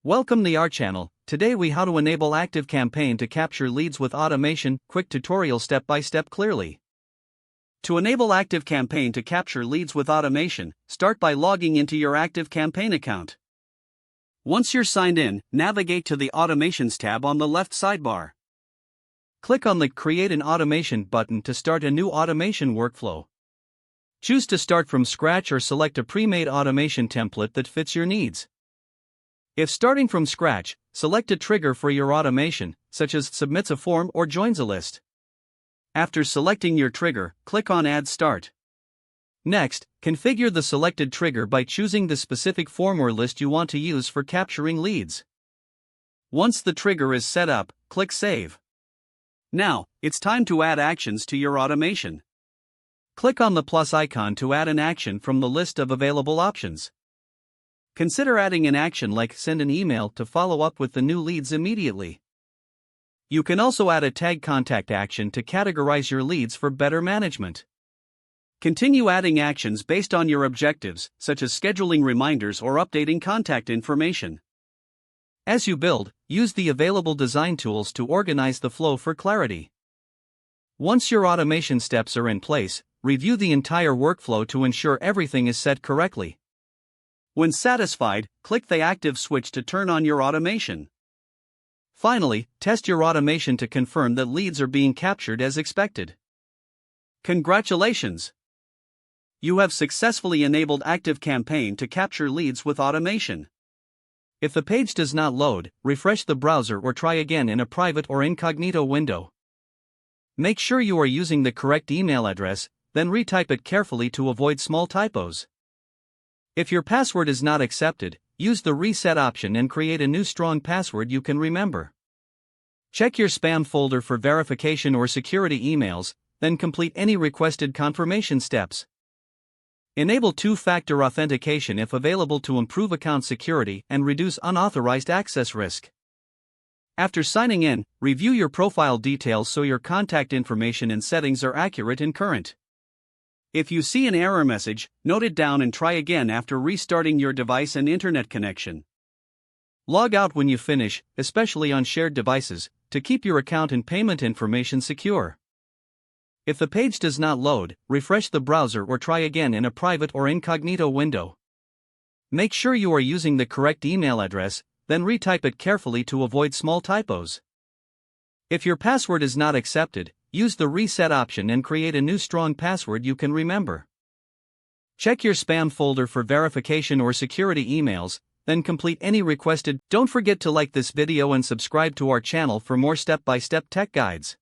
Welcome to our channel. Today we how to enable ActiveCampaign to capture leads with automation. Quick tutorial step by step clearly. To enable ActiveCampaign to capture leads with automation, start by logging into your ActiveCampaign account. Once you're signed in, navigate to the Automations tab on the left sidebar. Click on the Create an Automation button to start a new automation workflow. Choose to start from scratch or select a pre-made automation template that fits your needs. If starting from scratch, select a trigger for your automation, such as submits a form or joins a list. After selecting your trigger, click on Add Start. Next, configure the selected trigger by choosing the specific form or list you want to use for capturing leads. Once the trigger is set up, click Save. Now, it's time to add actions to your automation. Click on the plus icon to add an action from the list of available options. Consider adding an action like send an email to follow up with the new leads immediately. You can also add a tag contact action to categorize your leads for better management. Continue adding actions based on your objectives, such as scheduling reminders or updating contact information. As you build, use the available design tools to organize the flow for clarity. Once your automation steps are in place, review the entire workflow to ensure everything is set correctly. When satisfied, click the active switch to turn on your automation. Finally, test your automation to confirm that leads are being captured as expected. Congratulations! You have successfully enabled ActiveCampaign to capture leads with automation. If the page does not load, refresh the browser or try again in a private or incognito window. Make sure you are using the correct email address, then retype it carefully to avoid small typos. If your password is not accepted, use the reset option and create a new strong password you can remember. Check your spam folder for verification or security emails, then complete any requested confirmation steps. Enable two-factor authentication if available to improve account security and reduce unauthorized access risk. After signing in, review your profile details so your contact information and settings are accurate and current. If you see an error message, note it down and try again after restarting your device and internet connection. Log out when you finish, especially on shared devices, to keep your account and payment information secure. If the page does not load, refresh the browser or try again in a private or incognito window. Make sure you are using the correct email address, then retype it carefully to avoid small typos. If your password is not accepted, use the reset option and create a new strong password you can remember. Check your spam folder for verification or security emails, then complete any requested. Don't forget to like this video and subscribe to our channel for more step-by-step tech guides.